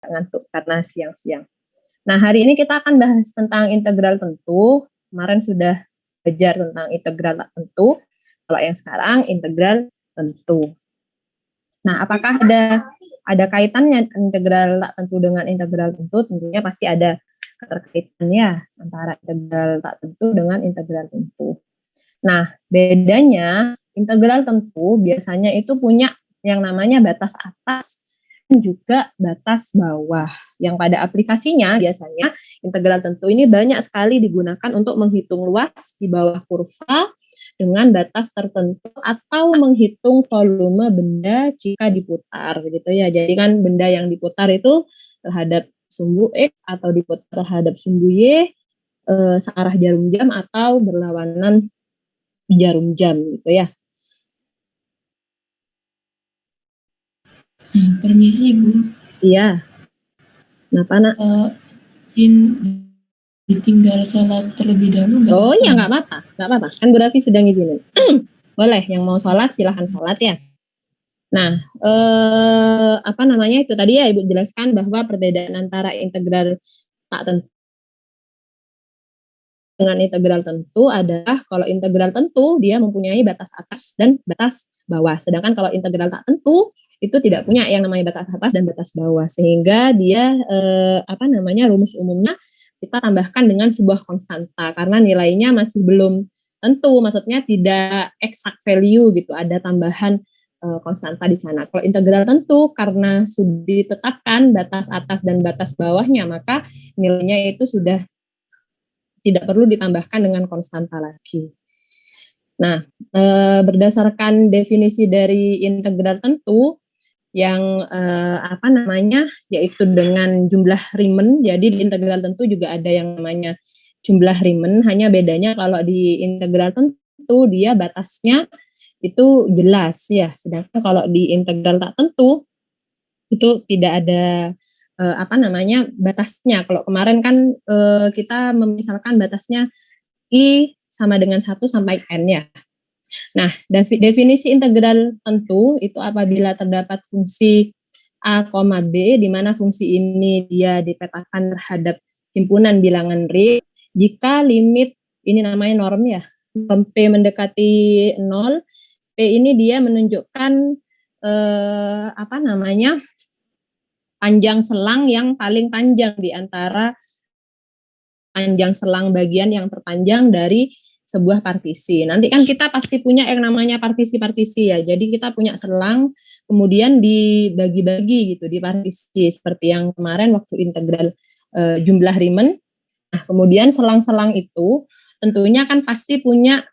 ngantuk karena siang-siang. Nah, hari ini kita akan bahas tentang integral tentu. Kemarin sudah belajar tentang integral tak tentu. Kalau yang sekarang integral tentu. Nah, apakah ada kaitannya integral tak tentu dengan integral tentu? Tentunya pasti ada keterkaitannya antara integral tak tentu dengan integral tentu. Nah, bedanya integral tentu biasanya itu punya yang namanya batas atas dan juga batas bawah. Yang pada aplikasinya biasanya integral tentu ini banyak sekali digunakan untuk menghitung luas di bawah kurva dengan batas tertentu atau menghitung volume benda jika diputar gitu ya. Jadi kan benda yang diputar itu terhadap sumbu X atau diputar terhadap sumbu Y searah jarum jam atau berlawanan jarum jam gitu ya. Permisi Bu. Iya. Kenapa nak? Izin ditinggal sholat terlebih dahulu nggak? Oh iya nggak apa-apa. Kan Bu Raffi sudah ngizinin. Boleh, yang mau sholat silahkan sholat ya. Nah, itu tadi ya Ibu jelaskan bahwa perbedaan antara integral tak tentu dengan integral tentu adalah kalau integral tentu dia mempunyai batas atas dan batas bawah. Sedangkan kalau integral tak tentu itu tidak punya yang namanya batas atas dan batas bawah, sehingga dia rumus umumnya kita tambahkan dengan sebuah konstanta karena nilainya masih belum tentu, maksudnya tidak exact value gitu, ada tambahan konstanta di sana. Kalau integral tentu karena sudah ditetapkan batas atas dan batas bawahnya, maka nilainya itu sudah tidak perlu ditambahkan dengan konstanta lagi. Nah, berdasarkan definisi dari integral tentu yang yaitu dengan jumlah Riemann. Jadi di integral tentu juga ada yang namanya jumlah Riemann, hanya bedanya kalau di integral tentu dia batasnya itu jelas ya, sedangkan kalau di integral tak tentu itu tidak ada batasnya. Kalau kemarin kan kita memisalkan batasnya I sama dengan 1 sampai N ya. Nah, definisi integral tentu itu apabila terdapat fungsi A, B, di mana fungsi ini dia dipetakan terhadap himpunan bilangan real, jika limit, ini namanya norm ya, norm P mendekati 0, P ini dia menunjukkan panjang selang yang paling panjang di antara panjang selang bagian yang terpanjang dari sebuah partisi. Nanti kan kita pasti punya yang namanya partisi-partisi ya. Jadi kita punya selang, kemudian dibagi-bagi gitu di partisi seperti yang kemarin waktu integral jumlah Riemann. Nah, kemudian selang-selang itu tentunya kan pasti punya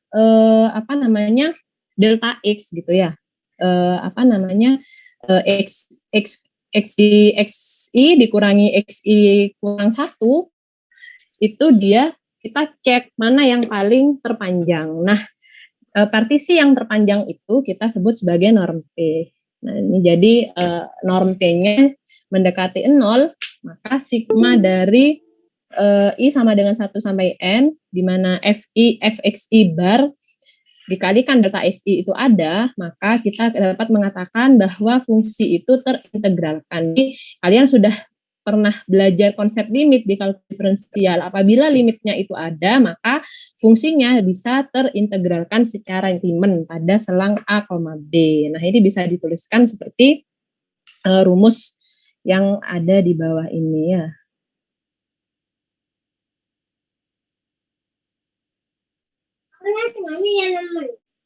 delta X gitu ya. XI dikurangi XI kurang 1 itu dia kita cek mana yang paling terpanjang. Nah, partisi yang terpanjang itu kita sebut sebagai norm P. Nah, ini jadi norm P-nya mendekati 0, maka sigma dari I sama dengan 1 sampai N, di mana Fxi bar dikalikan delta Xi itu ada, maka kita dapat mengatakan bahwa fungsi itu terintegralkan. Jadi kalian sudah pernah belajar konsep limit di kalkulus diferensial. Apabila limitnya itu ada, maka fungsinya bisa terintegralkan secara Riemann pada selang A, B. Nah, ini bisa dituliskan seperti rumus yang ada di bawah ini ya.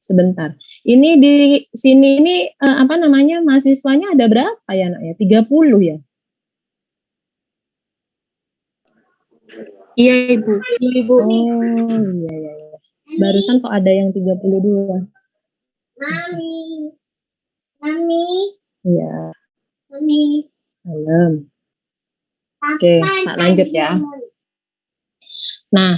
Sebentar. Ini di sini ini mahasiswanya ada berapa ya, Nak ya? 30 ya? Iya, Ibu. Ibu. Oh, iya. Barusan kok ada yang 32. Mami. Iya. Mami. Malam. Oke, tak lanjut ya. Nah,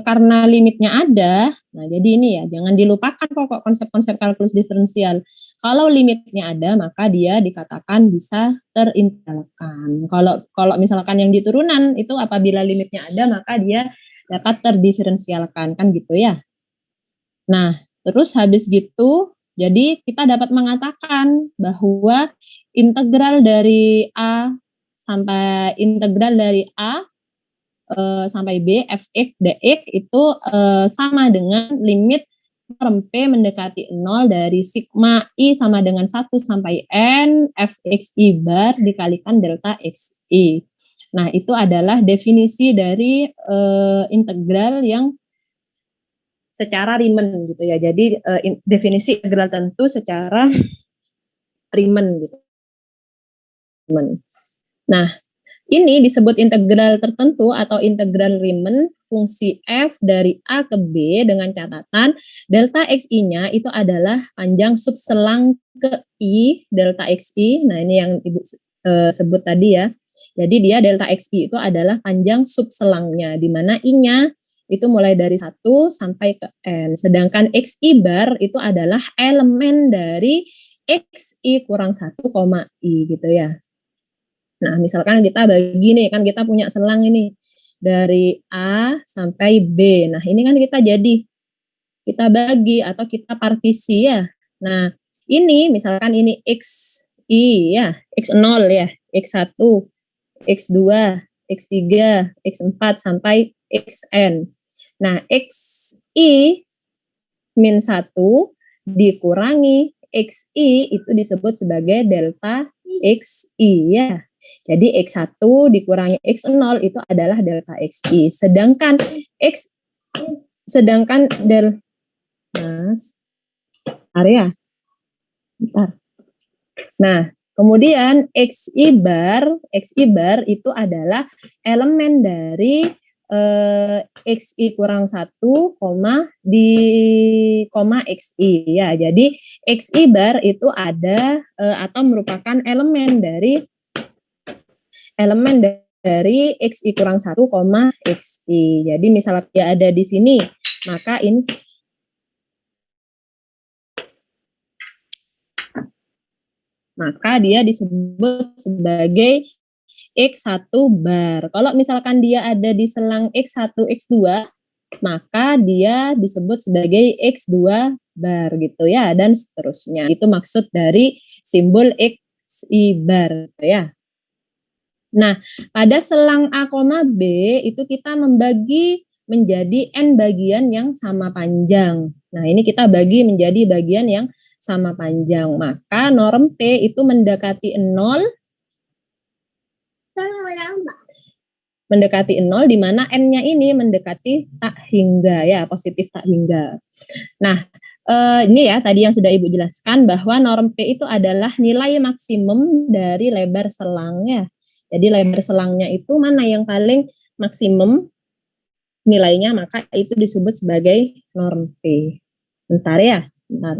karena limitnya ada, nah jadi ini ya, jangan dilupakan pokok konsep-konsep kalkulus diferensial. Kalau limitnya ada, maka dia dikatakan bisa terintegralkan. Kalau misalkan yang di turunan itu apabila limitnya ada, maka dia dapat terdiferensialkan, kan gitu ya. Nah, terus habis gitu, jadi kita dapat mengatakan bahwa integral dari A sampai integral dari A sampai B fx dx itu sama dengan limit norm P mendekati 0 dari sigma I sama dengan 1 sampai N fxi bar dikalikan delta xi. Nah, itu adalah definisi dari integral yang secara Riemann gitu ya. Jadi definisi integral tentu secara Riemann gitu. Nah, ini disebut integral tertentu atau integral Riemann fungsi f dari A ke B dengan catatan delta xi-nya itu adalah panjang subselang ke I delta xi. Nah, ini yang Ibu sebut tadi ya. Jadi dia delta xi itu adalah panjang subselangnya, di mana I-nya itu mulai dari 1 sampai ke N. Sedangkan xi bar itu adalah elemen dari xi kurang 1, I gitu ya. Nah, misalkan kita bagi nih, kan kita punya selang ini dari A sampai B. Nah, ini kan kita bagi atau kita partisi ya. Nah, ini misalkan ini XI ya, X0 ya, X1, X2, X3, X4 sampai Xn. Nah, XI min 1 dikurangi XI itu disebut sebagai delta XI ya. Jadi X1 dikurangi X0 itu adalah delta XI. Sedangkan area. Bentar. Nah, kemudian XI bar itu adalah elemen dari XI kurang 1, di koma XI ya. Jadi XI bar itu ada atau merupakan elemen dari XI kurang 1, XI. Jadi misalnya dia ada di sini, maka dia disebut sebagai X1 bar. Kalau misalkan dia ada di selang X1, X2, maka dia disebut sebagai X2 bar gitu ya, dan seterusnya. Itu maksud dari simbol XI bar gitu ya. Nah, pada selang A, B itu kita membagi menjadi N bagian yang sama panjang. Nah, ini kita bagi menjadi bagian yang sama panjang. Maka norm P itu mendekati 0, di mana N-nya ini mendekati tak hingga ya, positif tak hingga. Nah, ini ya tadi yang sudah Ibu jelaskan bahwa norm P itu adalah nilai maksimum dari lebar selangnya. Jadi lebar selangnya itu mana yang paling maksimum nilainya, maka itu disebut sebagai norm P. Bentar ya, bentar.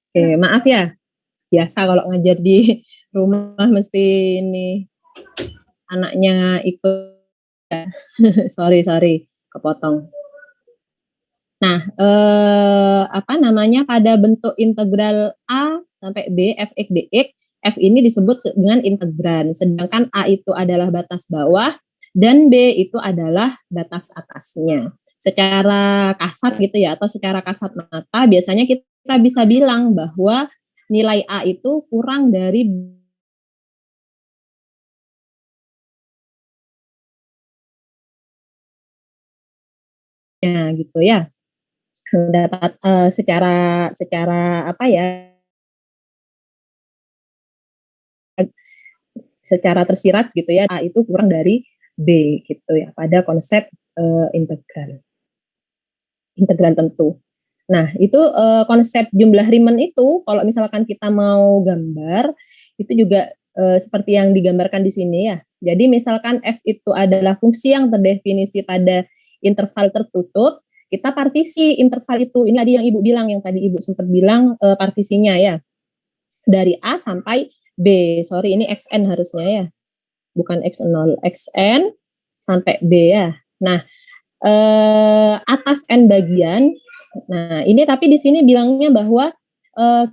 Oke, maaf ya. Biasa kalau ngajar di rumah mesti ini anaknya ikut ya. sorry kepotong. Nah, pada bentuk integral A sampai B fx dx, f ini disebut dengan integran, sedangkan A itu adalah batas bawah dan B itu adalah batas atasnya. Secara kasar gitu ya, atau secara kasat mata biasanya kita bisa bilang bahwa nilai A itu kurang dari gitu ya. Dapat secara apa ya, secara tersirat gitu ya, A itu kurang dari B gitu ya pada konsep integral tentu. Nah, itu konsep jumlah Riemann itu kalau misalkan kita mau gambar itu juga seperti yang digambarkan di sini ya. Jadi misalkan f itu adalah fungsi yang terdefinisi pada interval tertutup, kita partisi interval itu. Ini tadi yang Ibu bilang, yang tadi Ibu sempat bilang partisinya ya. Dari A sampai B. Sorry, ini XN harusnya ya. Bukan X0, XN sampai B ya. Nah, atas N bagian. Nah, ini tapi di sini bilangnya bahwa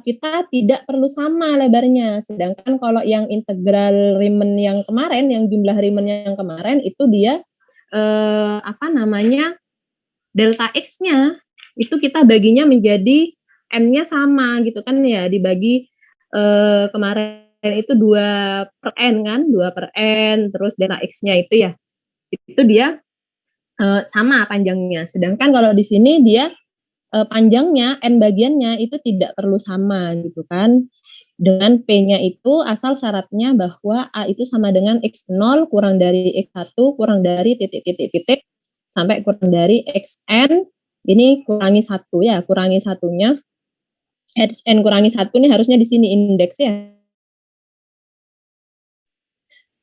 kita tidak perlu sama lebarnya. Sedangkan kalau yang integral Riemann yang kemarin, yang jumlah Riemann yang kemarin itu dia apa namanya? Delta X-nya itu kita baginya menjadi N-nya sama gitu kan ya, dibagi kemarin itu 2/n kan, 2/n, terus delta X-nya itu ya, itu dia sama panjangnya. Sedangkan kalau di sini dia panjangnya, N bagiannya itu tidak perlu sama gitu kan. Dengan P-nya itu asal syaratnya bahwa A itu sama dengan X0 kurang dari X1 kurang dari titik-titik-titik sampai kurang dari XN, ini kurangi 1 ya, kurangi satunya. XN kurangi 1 ini harusnya di sini indeksnya.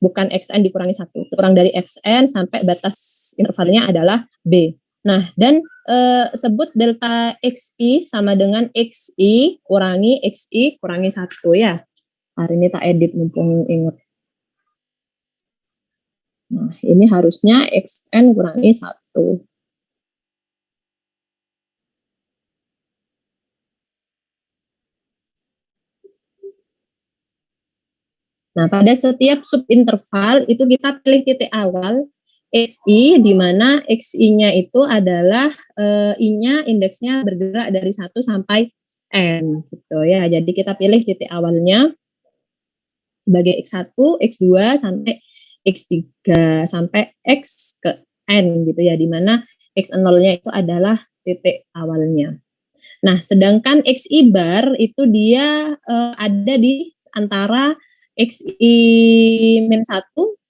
Bukan XN dikurangi 1, kurang dari XN sampai batas intervalnya adalah B. Nah, dan sebut delta XI sama dengan XI kurangi 1 ya. Hari ini tak edit mumpung ingat. Nah, ini harusnya XN kurangi 1. Nah, pada setiap subinterval itu kita pilih titik awal XI, di mana XI-nya itu adalah I-nya indeksnya bergerak dari 1 sampai N gitu ya. Jadi kita pilih titik awalnya sebagai X1, X2 sampai X3 sampai X ke N gitu ya, di mana X0-nya itu adalah titik awalnya. Nah, sedangkan XI bar itu dia ada di antara XI-1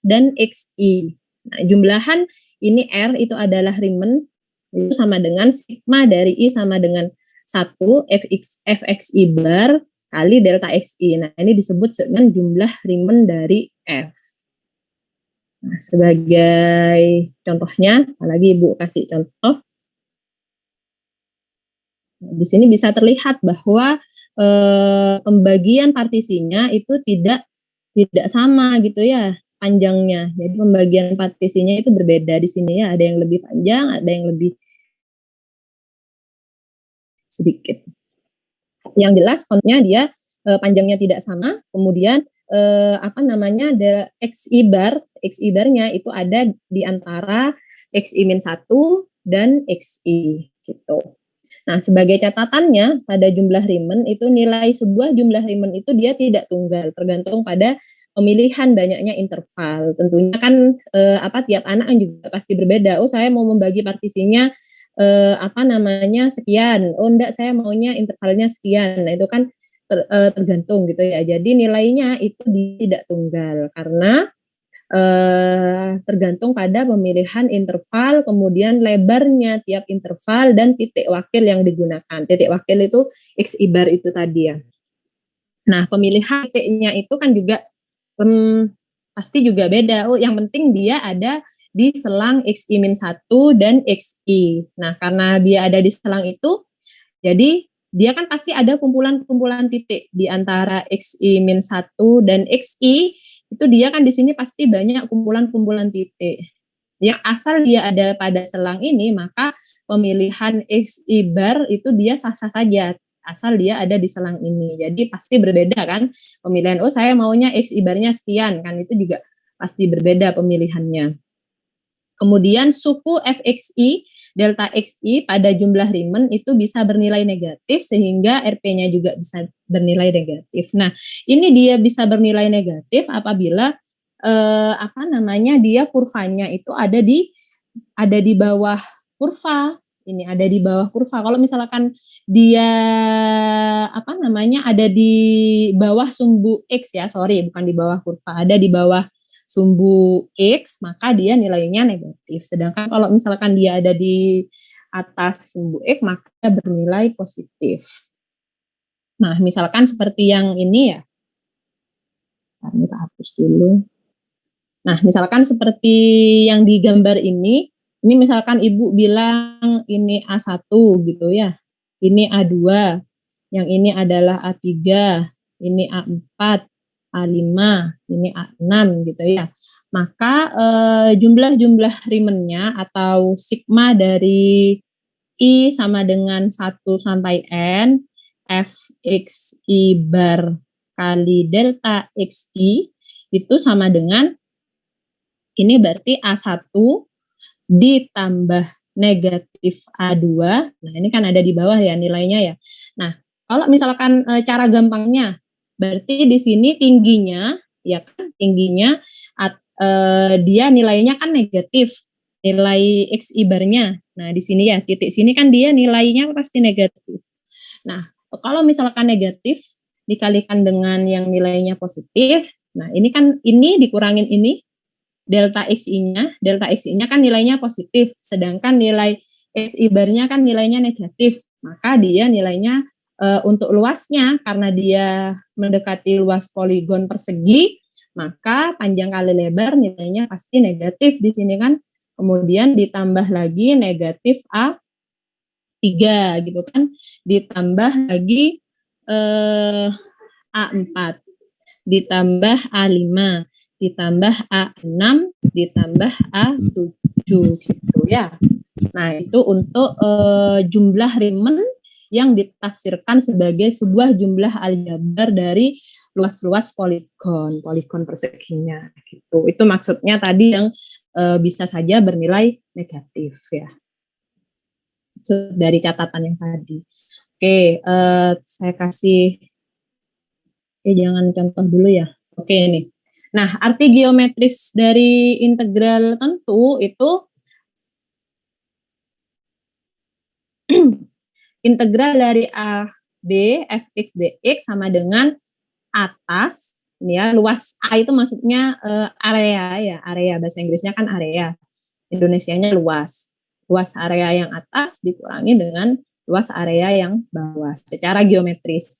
dan XI. Nah, jumlahan ini R itu adalah Riemann, itu sama dengan sigma dari I sama dengan 1 Fxi bar kali delta Xi. Nah, ini disebut dengan jumlah Riemann dari F. Nah, sebagai contohnya, apalagi Ibu kasih contoh. Di sini bisa terlihat bahwa pembagian partisinya itu tidak sama gitu ya panjangnya. Jadi pembagian partisinya itu berbeda di sini ya, ada yang lebih panjang, ada yang lebih sedikit. Yang jelas konteksnya dia panjangnya tidak sama, kemudian apa namanya XI barnya itu ada di antara XI-1 dan XI gitu. Nah, sebagai catatannya pada jumlah Riemann itu nilai sebuah jumlah Riemann itu dia tidak tunggal, tergantung pada pemilihan banyaknya interval. Tentunya kan tiap anak kan juga pasti berbeda. Oh, saya mau membagi partisinya sekian. Oh, enggak, saya maunya intervalnya sekian. Nah, itu kan tergantung gitu ya. Jadi nilainya itu tidak tunggal karena tergantung pada pemilihan interval, kemudian lebarnya tiap interval dan titik wakil yang digunakan. Titik wakil itu XI bar itu tadi ya. Nah, pemilihan titiknya itu kan juga pasti juga beda. Oh, yang penting dia ada di selang XI-1 dan XI. Nah, karena dia ada di selang itu, jadi dia kan pasti ada kumpulan-kumpulan titik di antara XI-1 dan XI. Itu dia kan di sini pasti banyak kumpulan-kumpulan titik. Yang asal dia ada pada selang ini, maka pemilihan XI bar itu dia sah-sah saja, asal dia ada di selang ini. Jadi pasti berbeda kan pemilihan, oh saya maunya XI barnya sekian, kan itu juga pasti berbeda pemilihannya. Kemudian suku Fxi delta Xi pada jumlah Riemann itu bisa bernilai negatif sehingga RP-nya juga bisa bernilai negatif. Nah, ini dia bisa bernilai negatif apabila dia kurvanya itu ada di bawah kurva. Ini ada di bawah kurva. Kalau misalkan dia ada di bawah sumbu X ya, bukan di bawah kurva, ada di bawah sumbu X, maka dia nilainya negatif. Sedangkan kalau misalkan dia ada di atas sumbu X maka bernilai positif. Nah, misalkan seperti yang ini ya. Ini kita hapus dulu. Nah, misalkan seperti yang di gambar ini misalkan Ibu bilang ini A1 gitu ya. Ini A2, yang ini adalah A3, ini A4, A5, ini A6 gitu ya. Maka jumlah-jumlah Riemannnya atau sigma dari I sama dengan 1 sampai N, Fxi bar kali delta Xi itu sama dengan ini berarti A1 ditambah negatif A2. Nah, ini kan ada di bawah ya nilainya ya. Nah, kalau misalkan cara gampangnya, berarti di sini tingginya, ya kan, tingginya dia nilainya kan negatif, nilai Xi barnya. Nah, di sini ya, titik sini kan dia nilainya pasti negatif. Nah, kalau misalkan negatif dikalikan dengan yang nilainya positif, nah ini kan ini dikurangin ini, delta Xi-nya kan nilainya positif, sedangkan nilai Xi barnya kan nilainya negatif, maka dia nilainya untuk luasnya, karena dia mendekati luas poligon persegi, maka panjang kali lebar nilainya pasti negatif di sini kan, kemudian ditambah lagi negatif A3 gitu kan, ditambah lagi A4, ditambah A5, ditambah A6, ditambah A7 gitu ya. Nah, itu untuk jumlah Riemann yang ditafsirkan sebagai sebuah jumlah aljabar dari luas-luas poligon perseginya gitu. Itu maksudnya tadi yang bisa saja bernilai negatif ya. Dari catatan yang tadi. Oke, saya kasih jangan contoh dulu ya. Oke, nih. Nah, arti geometris dari integral tentu itu integral dari A, B, Fx, dx sama dengan atas, ini ya, luas A itu maksudnya area ya, area, bahasa Inggrisnya kan area, Indonesianya luas. Luas area yang atas dikurangi dengan luas area yang bawah. Secara geometris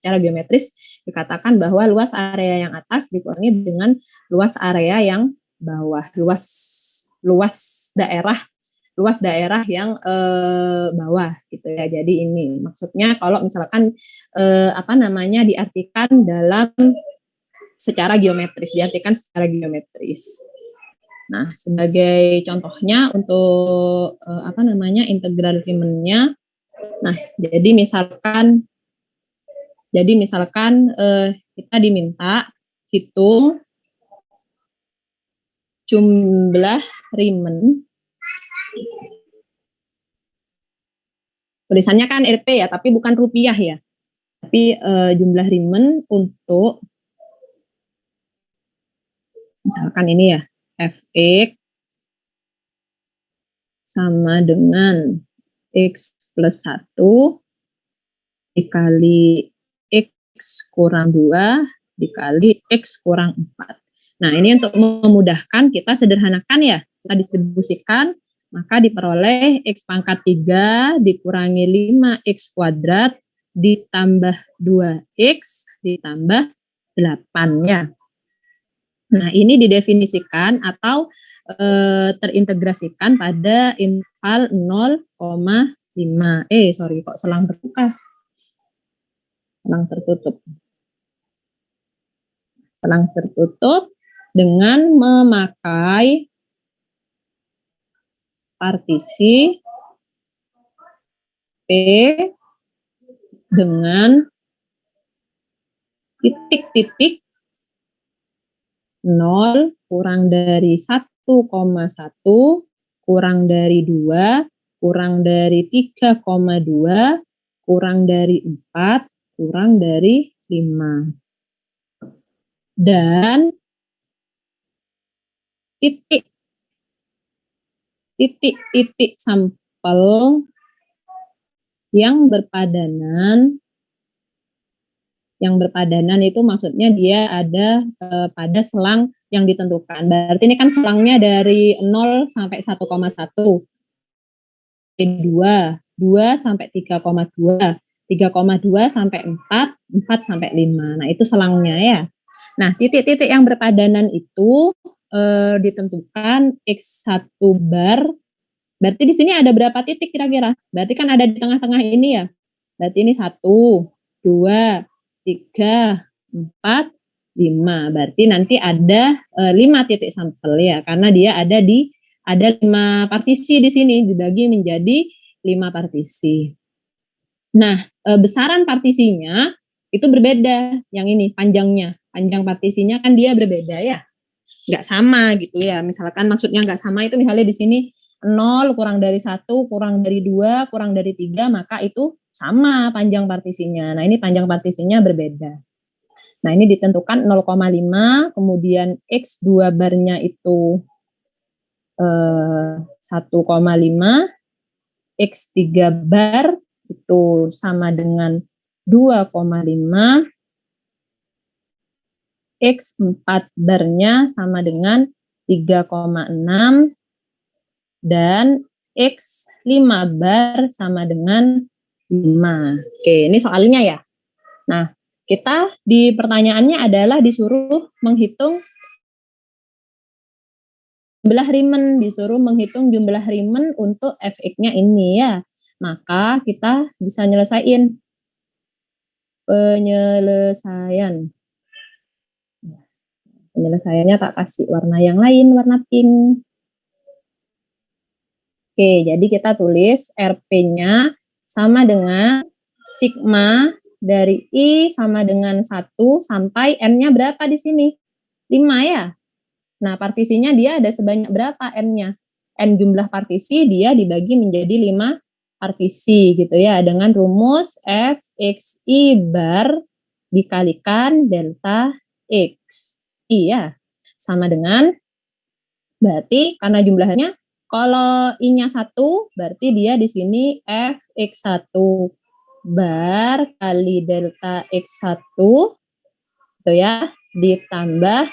dikatakan bahwa luas area yang atas dikurangi dengan luas area yang bawah, luas daerah yang bawah gitu ya. Jadi ini maksudnya kalau misalkan diartikan secara geometris. Nah, sebagai contohnya untuk integral Riemann-nya. Nah, jadi misalkan kita diminta hitung jumlah Riemann. Tulisannya kan Rp ya, tapi bukan rupiah ya. Tapi jumlah Riemann untuk misalkan ini ya, Fx sama dengan X plus 1 dikali X kurang 2 dikali X kurang 4. Nah, ini untuk memudahkan kita sederhanakan ya, kita distribusikan, maka diperoleh X pangkat 3 dikurangi 5X kuadrat ditambah 2X ditambah 8 ya. Nah, ini didefinisikan atau terintegrasikan pada interval 0,5. Kok selang terbuka? Selang tertutup dengan memakai partisi P dengan titik-titik 0 kurang dari 1,1 kurang dari 2 kurang dari 3,2 kurang dari 4 kurang dari 5 dan titik sampel yang berpadanan itu maksudnya dia ada pada selang yang ditentukan. Berarti ini kan selangnya dari 0 sampai 1,1. 2, 2 sampai 3,2, 3,2 sampai 4, 4 sampai 5. Nah, itu selangnya ya. Nah, titik-titik yang berpadanan itu ditentukan X1 bar. Berarti di sini ada berapa titik kira-kira? Berarti kan ada di tengah-tengah ini ya. Berarti ini 1, 2, 3, 4, 5. Berarti nanti ada 5 titik sampel ya, karena dia ada 5 partisi di sini, dibagi menjadi 5 partisi. Nah, besaran partisinya itu berbeda. Yang ini panjangnya, panjang partisinya kan dia berbeda ya, nggak sama gitu ya. Misalkan maksudnya nggak sama itu misalnya di sini 0 kurang dari 1, kurang dari 2, kurang dari 3, maka itu sama panjang partisinya. Nah, ini panjang partisinya berbeda. Nah, ini ditentukan 0,5, kemudian X2 barnya itu 1,5, X3 bar itu sama dengan 2,5, X4 barnya sama dengan 3,6, dan X5 bar sama dengan 5. Oke, ini soalnya ya. Nah, kita di pertanyaannya adalah disuruh menghitung jumlah Riemann, disuruh menghitung jumlah Riemann untuk Fx-nya ini ya. Maka kita bisa nyelesain penyelesaian. Penyelesaiannya tak kasih warna yang lain, warna pink. Oke, jadi kita tulis RP-nya sama dengan sigma dari I sama dengan 1 sampai N-nya berapa di sini? 5 ya. Nah, partisinya dia ada sebanyak berapa N-nya? N jumlah partisi dia dibagi menjadi 5 partisi gitu ya, dengan rumus Fxi bar dikalikan delta X. Iya, sama dengan, berarti karena jumlahnya, kalau I-nya 1, berarti dia di sini Fx1 bar kali delta X1 itu ya, ditambah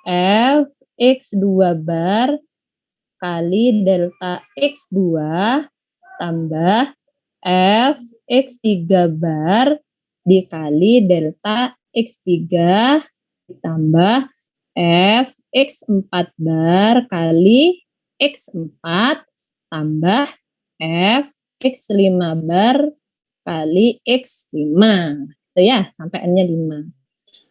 Fx2 bar kali delta X2 tambah Fx3 bar dikali delta X3 ditambah Fx4 bar kali X4 tambah Fx5 bar kali X5. Itu ya, sampai N-nya 5.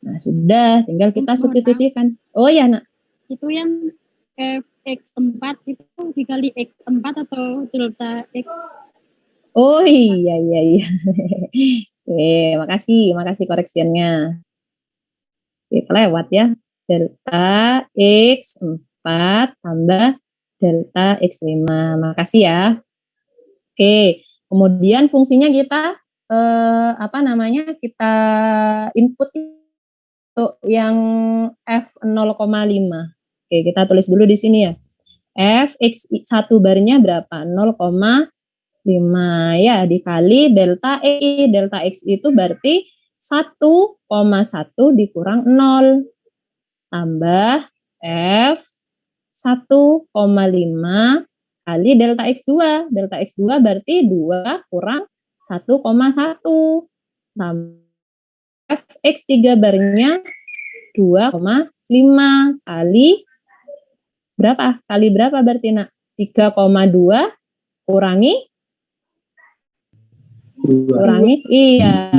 Nah, sudah, tinggal kita substitusikan. Oh ya, Nak. Itu yang Fx4 itu dikali X4 atau delta X? Oh iya. Oke, makasih koreksiannya. Oke, kelewat ya. Delta X4 tambah delta X5. Makasih ya. Oke, kemudian fungsinya kita kita input untuk yang F0,5. Oke, kita tulis dulu di sini ya. Fx1 barnya berapa? 0,5 ya, dikali delta EI. Delta X itu berarti 1,1 dikurang 0 tambah F 1,5 kali delta X2. Delta X2 berarti 2 kurang 1,1 tambah Fx3 barnya 2,5 kali berapa? Kali berapa berarti, Nak? 3,2 kurangi iya,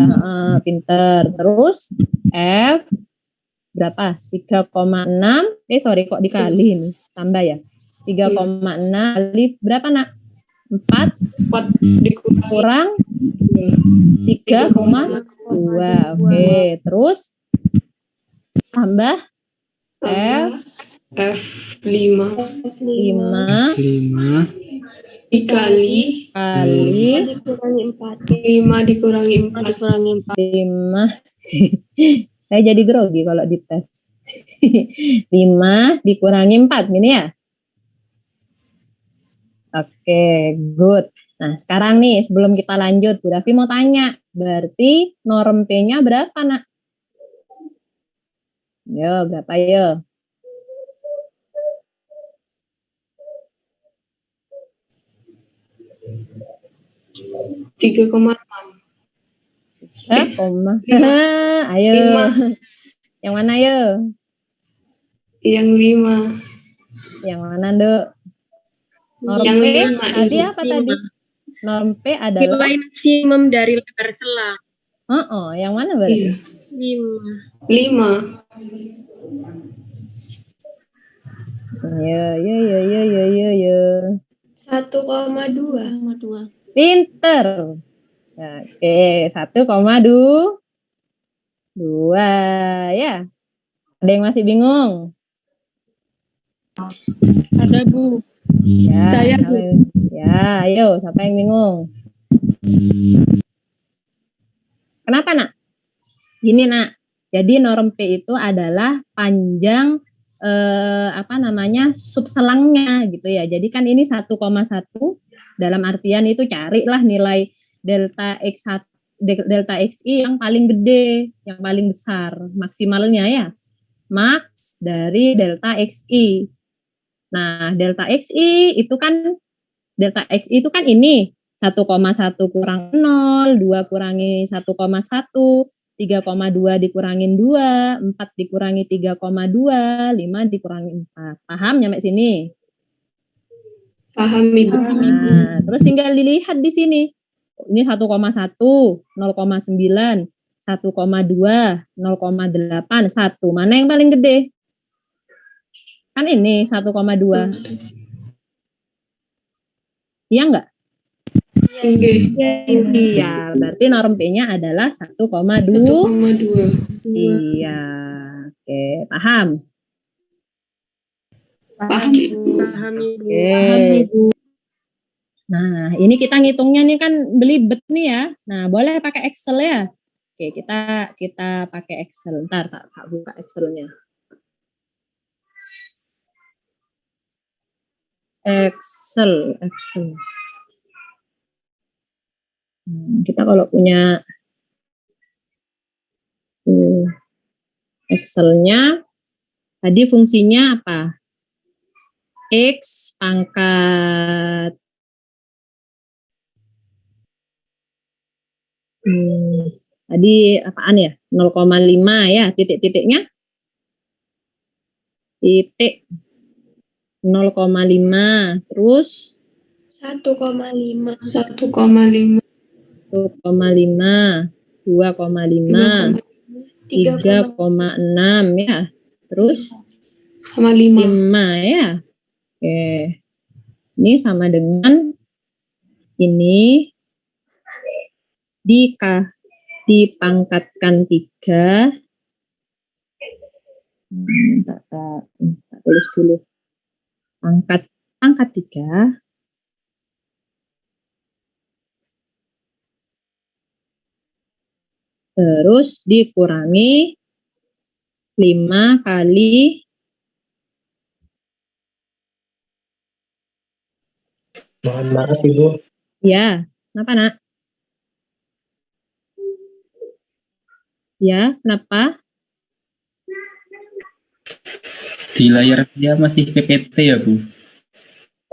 pinter. Terus F berapa? 3,6, sorry kok dikali ini, tambah ya. 3,6 kali berapa, Nak? 4 kurang 3,2. Oke, terus tambah F5 dikali Dikurangi 4. 5 dikurangi 4. 5. Saya jadi grogi kalau dites. 5 dikurangi 4 gini ya. Oke, good. Nah, sekarang nih sebelum kita lanjut, Bu Davi mau tanya, berarti norm P-nya berapa, Nak? Yo, berapa yo? 3,6. Koma. Lima. Ayo. 5. Yang mana ayo? Yang 5. Yang mana, Dok? Norm Yang P 5 tadi ini. apa tadi? Norm P adalah Nilai maksimum dari lebar selang. yang mana berarti? Lima. 5. Ya. 1,2. Pinter. Oke, 1,2 ya. Ada yang masih bingung? Ada, Bu. Ya, Saya, Bu. ya, ayo, siapa yang bingung? Kenapa, Nak? Gini, Nak. Jadi norm P itu adalah panjang subselangnya gitu ya. Jadi kan ini 1,1 dalam artian itu carilah nilai delta X1 delta XI yang paling gede, yang paling besar, maksimalnya ya. Max dari delta XI. Nah, delta XI itu kan ini 1,1 kurang 0, 2 kurangi 1,1, 3,2 dikurangin 2, 4 dikurangi 3,2, 5 dikurangi 4. Paham nyampe sini? Paham, Ibu. Nah, terus tinggal dilihat di sini. Ini 1,1, 0,9, 1,2, 0,8, 1. Mana yang paling gede? Kan ini 1,2. Iya enggak? Iya, berarti norm P-nya adalah 1,2. 1,2. Iya. Oke, paham? Paham, Ibu. Oke. Nah, ini kita ngitungnya nih kan belibet nih ya. Nah, boleh pakai Excel ya. Oke, kita pakai Excel. Ntar tak buka Excelnya. Excel. Kita kalau punya Excelnya, tadi fungsinya apa? X pangkat tadi apaan ya? 0,5 ya, titik-titiknya? Titik 0,5, terus 1,5. 1,5, 2,5, 3,6 ya. Terus sama 5. 5 ya. Oke. Ini sama dengan ini dipangkatkan 3. Tak tulis dulu. Pangkat 3. Terus dikurangi 5 kali Mohon maaf Ibu. ya, kenapa Nak? Ya, kenapa? Di layar dia masih PPT ya Bu?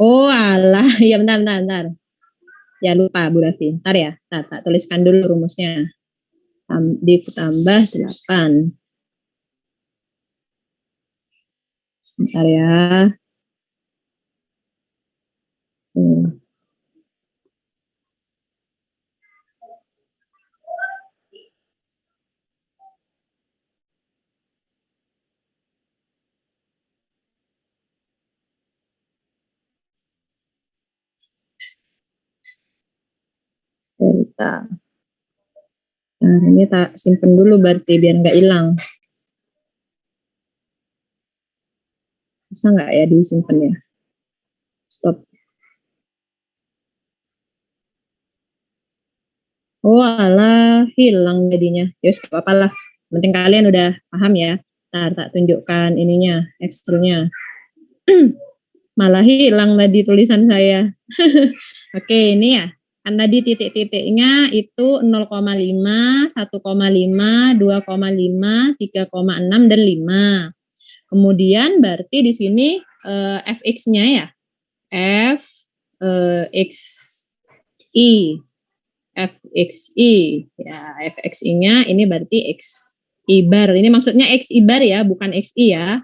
Oh alah, ya bentar. Ya lupa Bu Rafi, ntar ya, tak tuliskan dulu rumusnya. Ditambah 8. Bentar ya. Delta. Nah, ini tak simpen dulu berarti biar nggak hilang. Bisa nggak ya disimpan ya? Stop. Oh alah, hilang jadinya. Yus, gak apa-apa lah. Penting kalian udah paham ya. Ntar tak tunjukkan ininya, Excelnya. Malah hilang tadi tulisan saya. Oke, ini ya. Kan tadi titik-titiknya itu 0,5, 1,5, 2,5, 3,6, dan 5. Kemudian berarti di sini fx-nya ya. F, x, i. FXI. Ya, FXI-nya ini berarti XI bar. Ini maksudnya XI bar ya, bukan XI ya.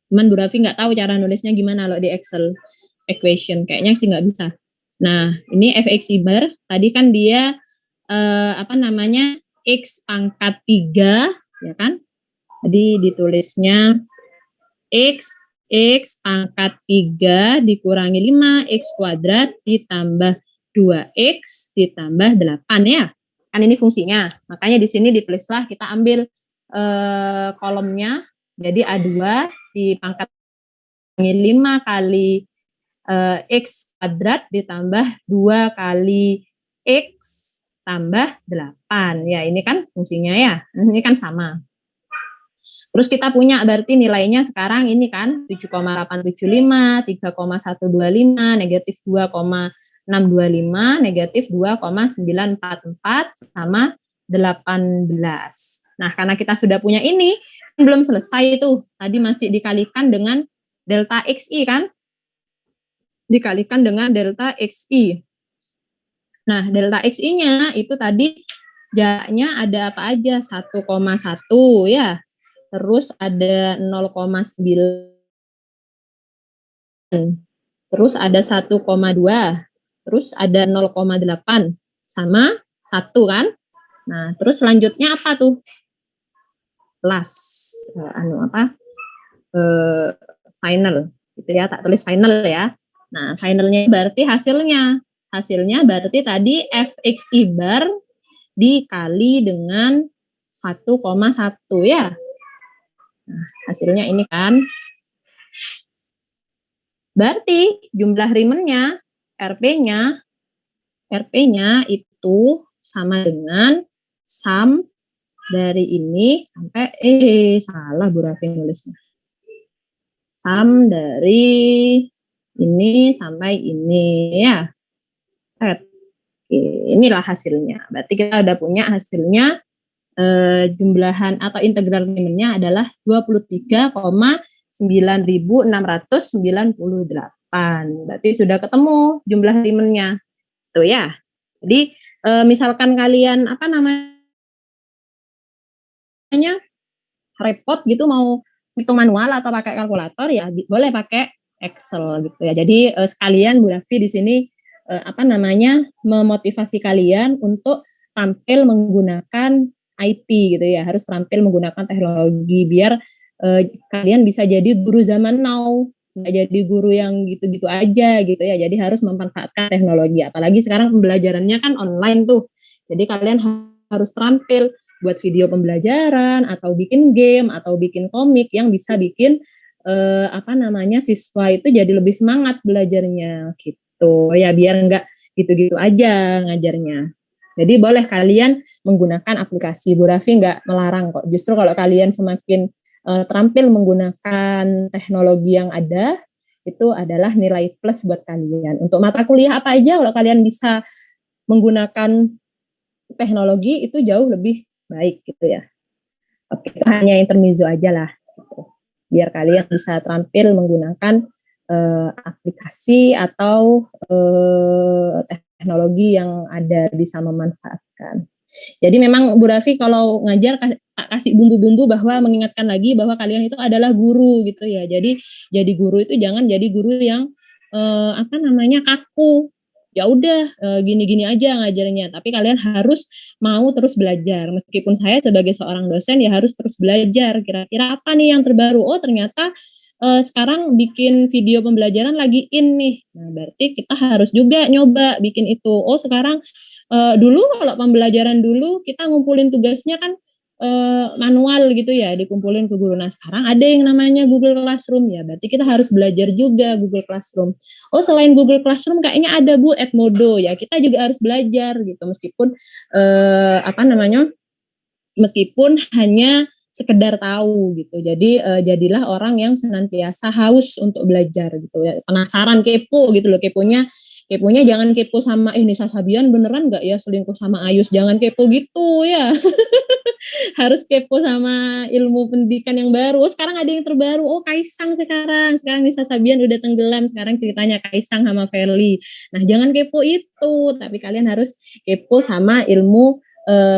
Cuman Bu Raffi nggak tahu cara nulisnya gimana kalau di Excel equation. Kayaknya sih nggak bisa. Nah, ini FXI bar. Tadi kan dia X pangkat 3, ya kan? Jadi ditulisnya X pangkat 3 dikurangi 5, X kuadrat ditambah 2X ditambah 8 ya. Kan ini fungsinya. Makanya di sini ditulislah, kita ambil kolomnya. Jadi A2 dipangkat 5 kali X kuadrat ditambah 2 kali X tambah 8. Ya, ini kan fungsinya ya. Ini kan sama. Terus kita punya berarti nilainya sekarang ini kan 7,875, 3,125, negatif 2,625, negatif 2,944 sama 18. Nah, karena kita sudah punya ini, belum selesai itu. Tadi masih dikalikan dengan delta XI kan? Dikalikan dengan delta XI. Nah, delta XI-nya itu tadi jaraknya ada apa aja? 1,1 ya. Terus ada 0,9. Terus ada 1,2. Terus ada 0,8 sama 1 kan? Nah, terus selanjutnya apa tuh? Plus final gitu ya, tak tulis final ya. Nah, finalnya berarti hasilnya berarti tadi FXI bar dikali dengan 1,1 ya. Nah, hasilnya ini kan. Berarti jumlah Riemann-nya, RP-nya itu sama dengan sum dari ini sampai salah Bu Raffi nulisnya. Sum dari ini sampai ini ya. Oke, inilah hasilnya. Berarti kita udah punya hasilnya. Jumlahan atau integral Riemann-nya adalah 23,9698. Berarti sudah ketemu jumlah Riemann-nya. Tuh ya. Jadi misalkan kalian repot gitu mau hitung manual atau pakai kalkulator ya boleh pakai Excel gitu ya. Jadi sekalian Bu Raffi di sini memotivasi kalian untuk tampil menggunakan IT gitu ya, harus terampil menggunakan teknologi biar kalian bisa jadi guru zaman now, nggak jadi guru yang gitu-gitu aja gitu ya. Jadi harus memanfaatkan teknologi, apalagi sekarang pembelajarannya kan online tuh. Jadi kalian harus terampil buat video pembelajaran atau bikin game atau bikin komik yang bisa bikin siswa itu jadi lebih semangat belajarnya gitu ya, biar nggak gitu-gitu aja ngajarnya. Jadi boleh kalian menggunakan aplikasi. Bu Raffi nggak melarang kok. Justru kalau kalian semakin terampil menggunakan teknologi yang ada, itu adalah nilai plus buat kalian. Untuk mata kuliah apa aja, kalau kalian bisa menggunakan teknologi, itu jauh lebih baik gitu ya. Oke, itu hanya intermezzo aja lah. Gitu. Biar kalian bisa terampil menggunakan aplikasi atau teknologi yang ada, bisa memanfaatkan. Jadi memang Bu Raffi kalau ngajar kasih bumbu-bumbu bahwa mengingatkan lagi bahwa kalian itu adalah guru gitu ya. Jadi jadi guru itu jangan jadi guru yang kaku. Ya udah gini-gini aja ngajarnya, tapi kalian harus mau terus belajar. Meskipun saya sebagai seorang dosen ya harus terus belajar. Kira-kira apa nih yang terbaru? Oh, ternyata sekarang bikin video pembelajaran lagi in nih. Nah, berarti kita harus juga nyoba bikin itu. Oh, sekarang dulu kalau pembelajaran dulu kita ngumpulin tugasnya kan manual gitu ya, dikumpulin ke guru. Nah, sekarang ada yang namanya Google Classroom ya. Berarti kita harus belajar juga Google Classroom. Oh, selain Google Classroom kayaknya ada Bu Edmodo ya. Kita juga harus belajar gitu, meskipun meskipun hanya sekedar tahu gitu. Jadi jadilah orang yang senantiasa haus untuk belajar gitu ya. Penasaran, kepo gitu loh. Keponya keponya jangan kepo sama Nisa Sabian beneran nggak ya selingkuh sama Ayus, jangan kepo gitu ya. Harus kepo sama ilmu pendidikan yang baru. Oh, sekarang ada yang terbaru, oh Kaisang sekarang Nisa Sabian udah tenggelam, sekarang ceritanya Kaisang sama Feli. Nah jangan kepo itu, tapi kalian harus kepo sama ilmu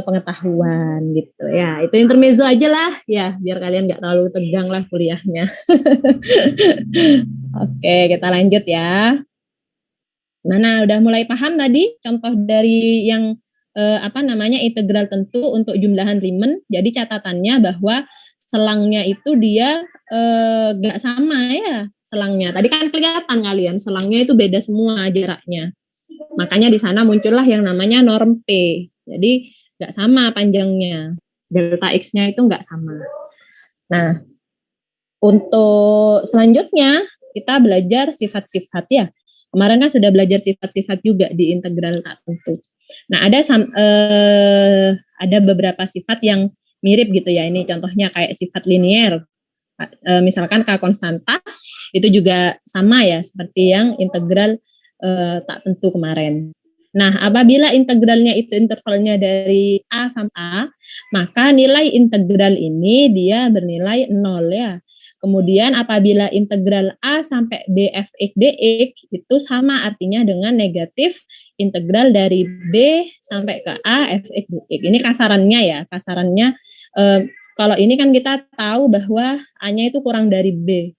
pengetahuan gitu ya. Itu intermezzo aja lah ya, biar kalian nggak terlalu tegang lah kuliahnya. Oke, kita lanjut ya. Mana udah mulai paham tadi contoh dari yang integral tentu untuk jumlahan Riemann. Jadi catatannya bahwa selangnya itu dia nggak sama ya selangnya. Tadi kan kelihatan kalian selangnya itu beda semua jaraknya. Makanya di sana muncullah yang namanya norm P. Jadi nggak sama panjangnya, delta X-nya itu nggak sama. Nah, untuk selanjutnya kita belajar sifat-sifat ya. Kemarin kan sudah belajar sifat-sifat juga di integral tak tentu. Nah, ada beberapa sifat yang mirip gitu ya. Ini contohnya kayak sifat linier. Misalkan K konstanta itu juga sama ya seperti yang integral tak tentu kemarin. Nah, apabila integralnya itu intervalnya dari A sampai A, maka nilai integral ini dia bernilai 0 ya. Kemudian apabila integral A sampai B fx dx itu sama artinya dengan negatif integral dari B sampai ke A fx dx. Ini kasarannya ya, kasarannya kalau ini kan kita tahu bahwa A-nya itu kurang dari B.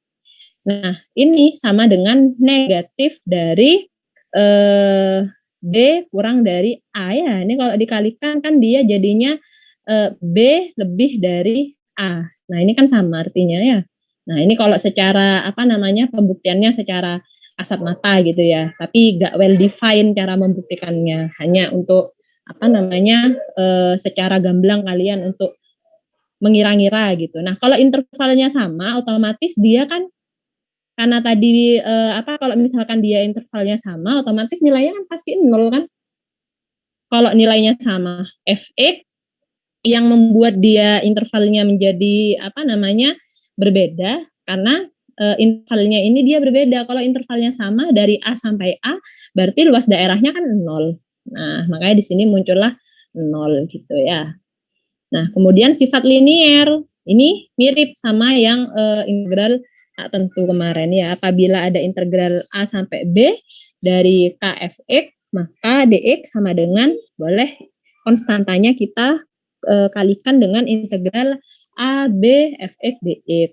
Nah, ini sama dengan negatif dari B kurang dari A ya. Ini kalau dikalikan kan dia jadinya B lebih dari A. Nah, ini kan sama artinya ya. Nah, ini kalau secara pembuktiannya secara kasat mata gitu ya. Tapi gak well define cara membuktikannya. Hanya untuk secara gamblang kalian untuk mengira-ngira gitu. Nah, kalau intervalnya sama otomatis dia kan karena tadi kalau misalkan dia intervalnya sama, otomatis nilainya kan pasti 0 kan. Kalau nilainya sama, fx yang membuat dia intervalnya menjadi berbeda karena intervalnya ini dia berbeda. Kalau intervalnya sama dari A sampai A, berarti luas daerahnya kan 0. Nah, makanya di sini muncullah 0 gitu ya. Nah, kemudian sifat linier ini mirip sama yang integral tak tentu kemarin ya. Apabila ada integral A sampai B dari Kfx, maka dx sama dengan, boleh konstantanya kita kalikan dengan integral A B fx dx.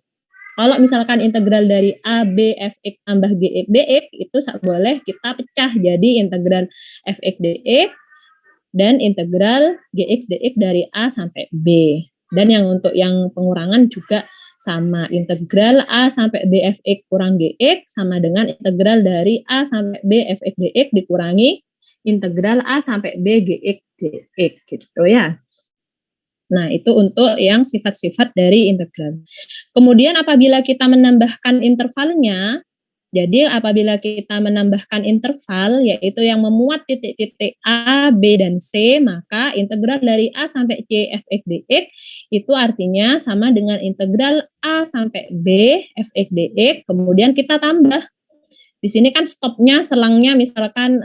Kalau misalkan integral dari A B fx tambah gx dx itu boleh kita pecah jadi integral fx dx dan integral gx dx dari A sampai B. Dan yang untuk yang pengurangan juga sama, integral A sampai B fx kurang gx sama dengan integral dari A sampai B fx dx dikurangi integral A sampai B gx dx gitu ya. Nah, itu untuk yang sifat-sifat dari integral. Kemudian apabila kita menambahkan intervalnya, jadi apabila kita menambahkan interval yaitu yang memuat titik-titik A, B, dan C, maka integral dari A sampai C fx dx itu artinya sama dengan integral A sampai B fx dx, kemudian kita tambah. Di sini kan stopnya selangnya misalkan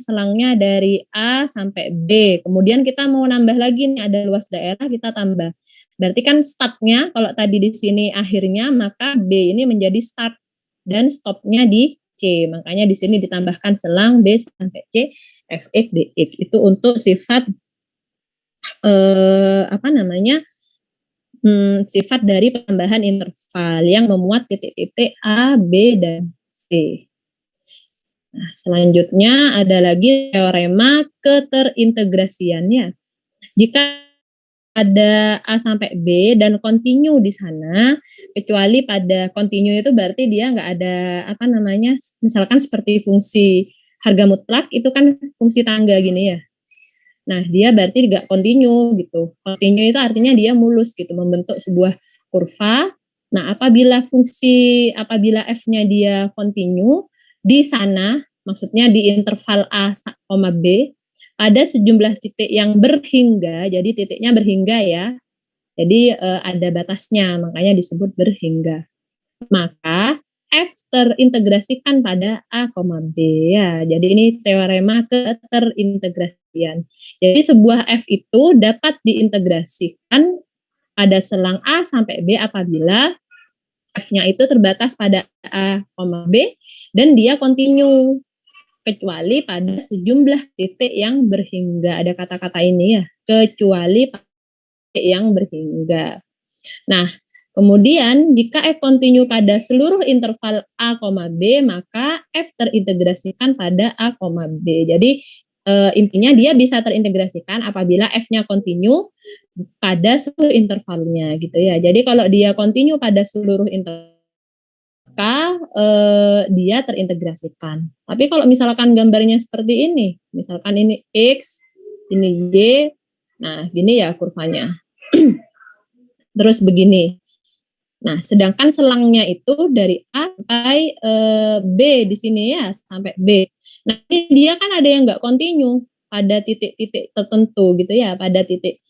selangnya dari A sampai B. Kemudian kita mau nambah lagi nih ada luas daerah kita tambah. Berarti kan startnya kalau tadi di sini akhirnya maka B ini menjadi start dan stopnya di C. Makanya di sini ditambahkan selang B sampai C fx dx. Itu untuk sifat sifat dari penambahan interval yang memuat titik-titik A, B, dan C. Nah, selanjutnya ada lagi teorema keterintegrasiannya. Jika ada A sampai B dan kontinu di sana, kecuali pada kontinu itu berarti dia nggak ada misalkan seperti fungsi harga mutlak itu kan fungsi tangga gini ya. Nah, dia berarti nggak kontinu gitu. Kontinu itu artinya dia mulus gitu, membentuk sebuah kurva. Nah, apabila F-nya dia kontinu, di sana, maksudnya di interval A, B, ada sejumlah titik yang berhingga, jadi titiknya berhingga ya, jadi ada batasnya, makanya disebut berhingga. Maka F terintegrasikan pada A, B ya. Jadi ini teorema keterintegrasian. Jadi sebuah F itu dapat diintegrasikan pada selang A sampai B apabila F-nya itu terbatas pada A, B dan dia kontinu kecuali pada sejumlah titik yang berhingga. Ada kata-kata ini ya, kecuali pada titik yang berhingga. Nah, kemudian jika F kontinu pada seluruh interval A, B, maka F terintegrasikan pada A, B. Jadi intinya dia bisa terintegrasikan apabila F-nya kontinu pada seluruh intervalnya gitu ya. Jadi kalau dia kontinu pada seluruh interval maka dia terintegrasikan. Tapi kalau misalkan gambarnya seperti ini, misalkan ini X, ini Y, nah gini ya kurvanya. Terus begini. Nah, sedangkan selangnya itu dari A sampai B di sini ya, sampai B. Nah, ini dia kan ada yang nggak kontinu pada titik-titik tertentu gitu ya, pada titik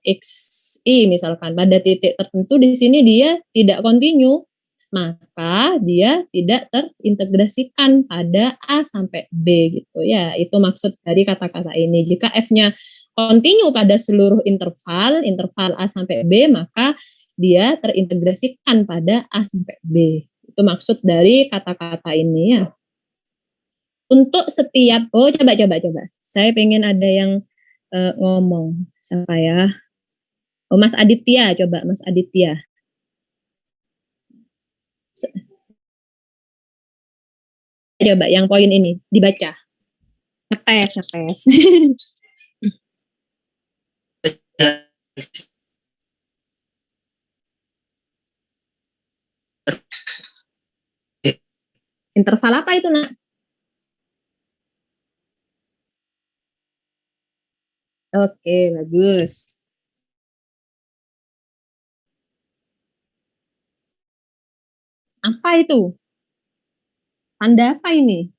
XI misalkan, pada titik tertentu di sini dia tidak kontinu, maka dia tidak terintegrasikan pada A sampai B gitu ya. Itu maksud dari kata-kata ini. Jika F-nya kontinu pada seluruh interval A sampai B, maka dia terintegrasikan pada A sampai B. Itu maksud dari kata-kata ini ya. Untuk setiap, coba. Saya pengen ada yang ngomong. Siapa ya? Mas Aditya, coba Mas Aditya. Coba yang poin ini dibaca. Ngetes. Interval apa itu, Nak? Oke, bagus. Apa itu? Tanda apa ini?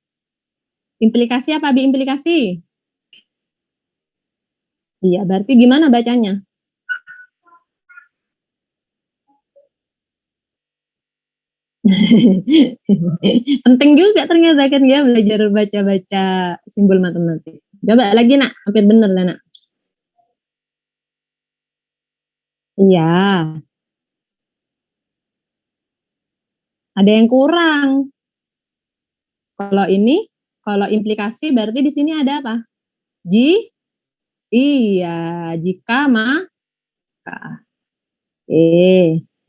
Implikasi apa, Bi? Implikasi? Iya, berarti gimana bacanya? Penting juga ternyata kan ya belajar baca-baca simbol matematik. Coba lagi Nak, hampir bener lah Nak. Iya. Ada yang kurang. Kalau implikasi berarti di sini ada apa? Iya, jika maka.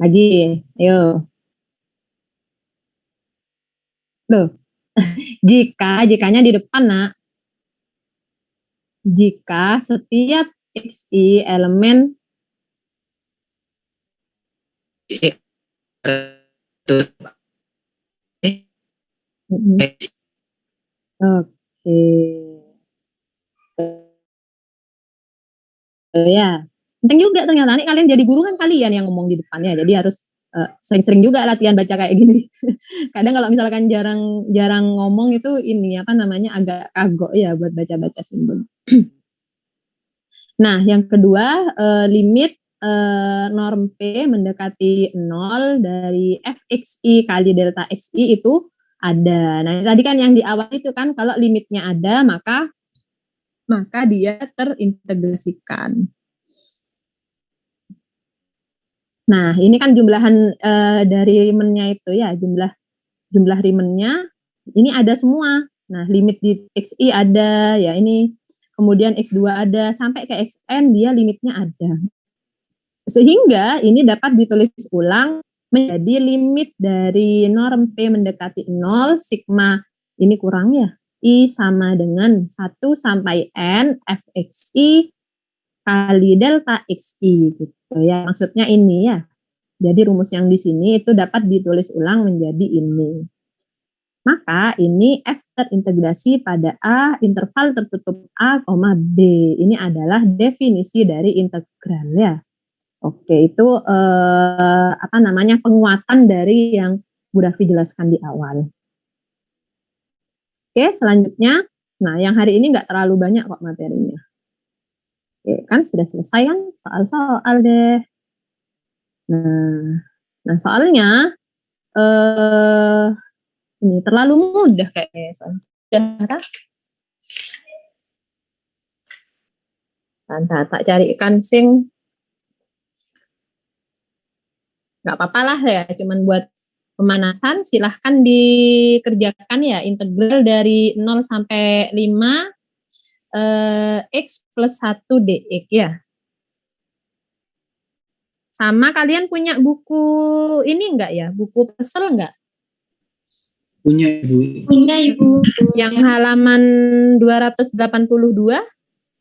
Lagi, ayo. Loh, jikanya di depan Nak. Jika setiap XI elemen Oke. Ya, penting juga ternyata nih kalian jadi guru kan kalian yang ngomong di depannya, jadi harus sering-sering juga latihan baca kayak gini. Kadang kalau misalkan jarang ngomong itu ini apa namanya agak kagok ya buat baca-baca simbol. Nah, yang kedua limit norm P mendekati 0 dari fxi kali delta xi itu ada. Nah, tadi kan yang di awal itu kan kalau limitnya ada maka dia terintegrasikan. Nah, ini kan jumlahan dari Riemannnya itu ya, jumlah Riemannnya ini ada semua. Nah, limit di xi ada ya, ini kemudian x2 ada sampai ke xn dia limitnya ada. Sehingga ini dapat ditulis ulang menjadi limit dari norm P mendekati 0 sigma ini kurang ya. I sama dengan 1 sampai N fxi kali delta xi gitu ya. Maksudnya ini ya. Jadi rumus yang di sini itu dapat ditulis ulang menjadi ini. Maka ini F terintegrasi pada A interval tertutup A, B. Ini adalah definisi dari integral ya. Oke, itu apa namanya penguatan dari yang Bu Davi jelaskan di awal. Oke, selanjutnya, nah yang hari ini nggak terlalu banyak kok materinya. Oke, kan sudah selesai kan soal-soal deh. Nah soalnya Ini terlalu mudah kayaknya soalnya. Udah, tak carikan sing nggak apa-apa lah ya, cuman buat pemanasan. Silahkan dikerjakan ya, integral dari 0 sampai 5 X plus 1 dx ya. Sama kalian punya buku ini enggak ya, buku Pesel enggak? Punya Ibu. Punya Ibu. Yang halaman 282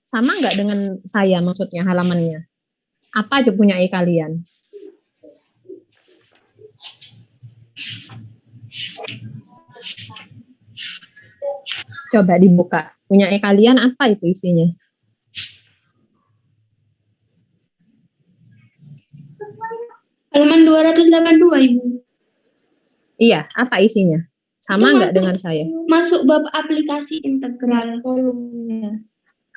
sama enggak dengan saya, maksudnya halamannya? Apa aja punya kalian? Coba dibuka. Punya kalian apa itu isinya? Halaman 282 Ibu. Iya, apa isinya? Sama Itu enggak masuk- dengan saya? Masuk bab aplikasi integral kolomnya.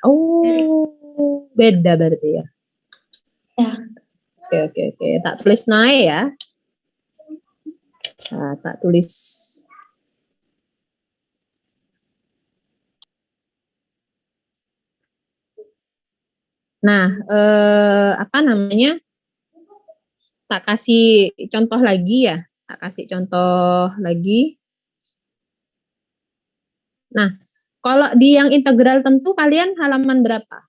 Oh, beda berarti ya. Ya. Oke. Tak tulis naik ya. Nah, tak tulis. Nah, apa namanya? Tak kasih contoh lagi ya. Tak kasih contoh lagi. Nah, kalau di yang integral tentu kalian halaman berapa?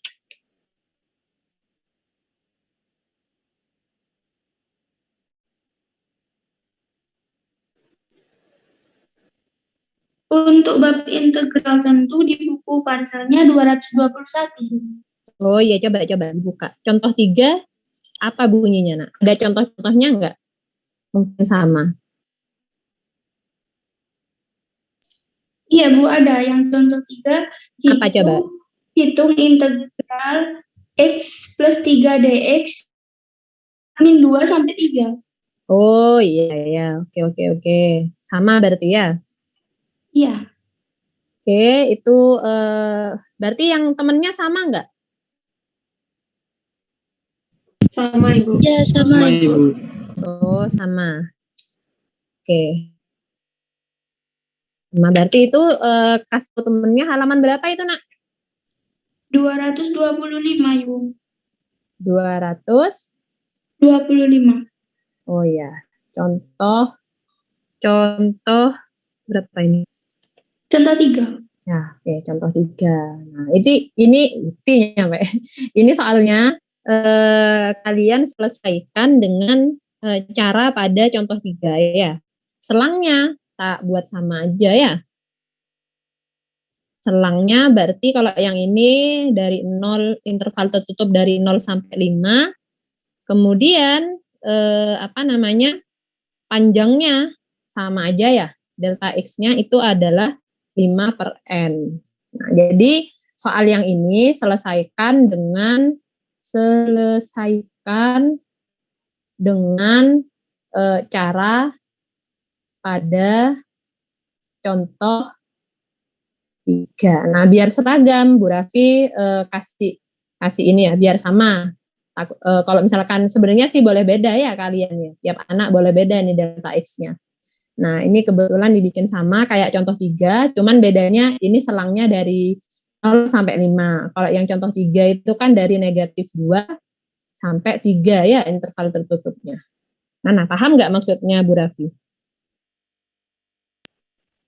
Untuk bab integral tentu di buku parselnya 221. Oh iya, coba dibuka. Contoh 3, apa bunyinya, Nak? Ada contoh-contohnya enggak? Mungkin sama. Iya Bu, ada yang contoh 3. Apa coba? Hitung integral X plus 3 dx min 2 sampai 3. Oh iya. Oke. Sama berarti ya. Iya. Oke, itu berarti yang temennya sama enggak? Sama Ibu. Ya, Sama sama Ibu. Ibu. Oh, sama. Oke. Nah, berarti itu kasih temennya halaman berapa itu, Nak? 225 Ibu. 200. 25. Oh ya. Contoh berapa ini? Contoh 3. Ya, oke, contoh 3. Nah, ini buktinya, Pak. Ini soalnya kalian selesaikan dengan cara pada contoh 3 ya. Selangnya tak buat sama aja ya. Selangnya berarti kalau yang ini dari 0, interval tertutup dari 0 sampai 5. Kemudian panjangnya sama aja ya. Delta X-nya itu adalah 5 per N. Nah, jadi soal yang ini selesaikan dengan cara pada contoh 3. Nah, biar seragam, Bu Raffi kasih ini ya, biar sama. Kalau misalkan sebenarnya sih boleh beda ya kalian ya. Tiap anak boleh beda nih delta X-nya. Nah, ini kebetulan dibikin sama kayak contoh 3, cuman bedanya ini selangnya dari 0 sampai 5. Kalau yang contoh 3 itu kan dari negatif 2 sampai 3 ya interval tertutupnya. Nah, paham nggak maksudnya Bu Raffi?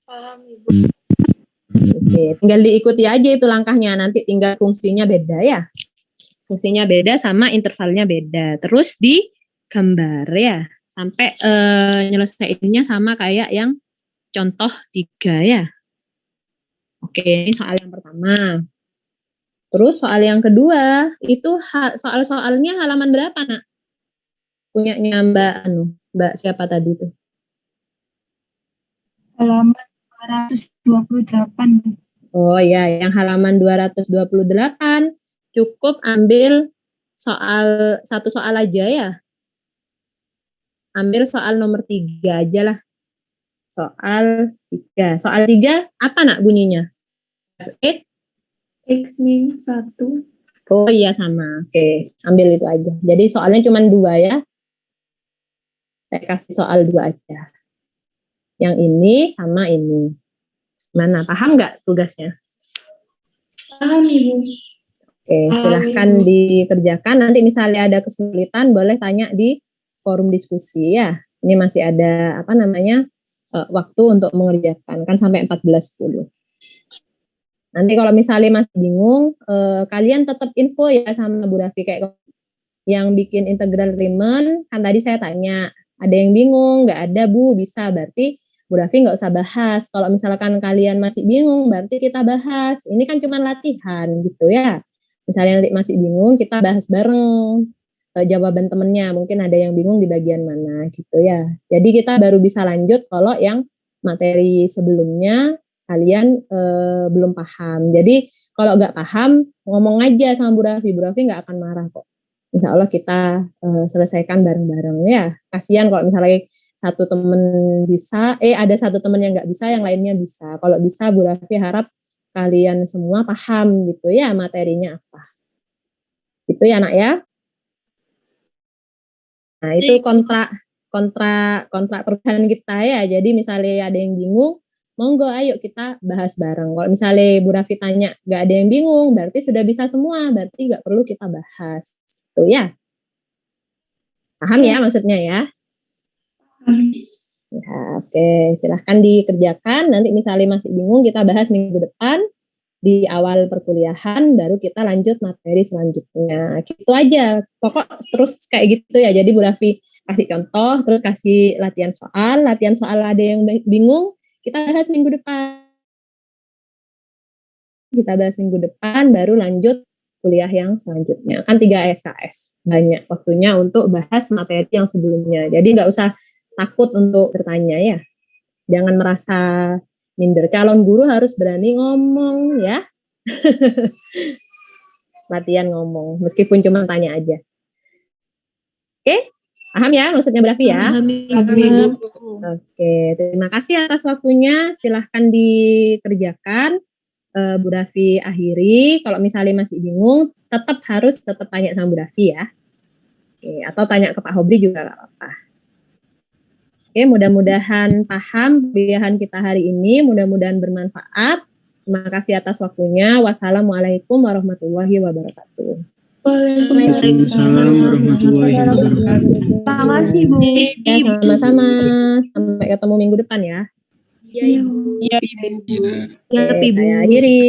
Paham Ibu. Oke, tinggal diikuti aja itu langkahnya, nanti tinggal fungsinya beda ya. Fungsinya beda sama intervalnya beda. Terus digambar ya, sampai nyelesainnya sama kayak yang contoh 3 ya. Oke, ini soal yang pertama. Terus soal yang kedua, itu soal-soalnya halaman berapa, Nak? Punyanya Mbak siapa tadi itu? Halaman 228. Oh ya, yang halaman 228 cukup ambil satu soal aja ya. Ambil soal nomor 3 aja lah. Soal 3. Soal 3 apa, Nak, bunyinya? X min 1. Oh iya sama. Oke, ambil itu aja. Jadi soalnya cuma 2 ya. Saya kasih soal 2 aja. Yang ini sama ini. Mana, paham nggak tugasnya? Paham, Ibu. Oke, silahkan dikerjakan. Nanti misalnya ada kesulitan, boleh tanya di forum diskusi ya. Ini masih ada waktu untuk mengerjakan, kan sampai 14.10. Nanti kalau misalnya masih bingung, kalian tetap info ya sama Bu Raffi. Kayak yang bikin integral Riemann, kan tadi saya tanya, ada yang bingung, nggak ada Bu, bisa, berarti Bu Raffi nggak usah bahas. Kalau misalkan kalian masih bingung, berarti kita bahas. Ini kan cuma latihan gitu ya. Misalnya nanti masih bingung, kita bahas bareng jawaban temennya. Mungkin ada yang bingung di bagian mana gitu ya. Jadi kita baru bisa lanjut kalau yang materi sebelumnya kalian belum paham. Jadi kalau nggak paham, ngomong aja sama Bu Raffi. Bu Raffi nggak akan marah kok. Insya Allah kita selesaikan bareng-bareng ya. Kasihan kalau misalnya satu temen bisa, ada satu temen yang nggak bisa, yang lainnya bisa. Kalau bisa, Bu Raffi harap kalian semua paham gitu ya materinya apa. Itu ya nak ya. Nah itu kontrak perusahaan kita ya. Jadi misalnya ada yang bingung, monggo ayo kita bahas bareng. Kalau misalnya Bu Raffi tanya nggak ada yang bingung, berarti sudah bisa semua, berarti nggak perlu kita bahas. Tuh ya. Paham ya maksudnya ya? Ya, oke, silahkan dikerjakan. Nanti misalnya masih bingung, kita bahas minggu depan di awal perkuliahan, baru kita lanjut materi selanjutnya. Gitu aja. Pokok terus kayak gitu ya. Jadi Bu Raffi kasih contoh, terus kasih latihan soal ada yang bingung, kita bahas minggu depan. Baru lanjut kuliah yang selanjutnya. Kan 3 SKS. Banyak waktunya untuk bahas materi yang sebelumnya. Jadi nggak usah takut untuk bertanya ya. Jangan merasa minder. Calon guru harus berani ngomong ya. Latihan ngomong. Meskipun cuma tanya aja. Oke? Paham ya maksudnya Bu Raffi ya? Oke. Terima kasih atas waktunya. Silahkan dikerjakan. Bu Raffi akhiri. Kalau misalnya masih bingung, tetap tanya sama Bu Raffi ya. Oke, atau tanya ke Pak Hobri juga nggak apa-apa. Oke, mudah-mudahan paham kuliahan kita hari ini, mudah-mudahan bermanfaat. Terima kasih atas waktunya. Wassalamualaikum warahmatullahi wabarakatuh. Waalaikumsalam warahmatullahi wabarakatuh. Terima kasih, Bu. Ya, sama-sama. Sampai ketemu minggu depan ya. Iya, Iya, Oke, saya akhiri.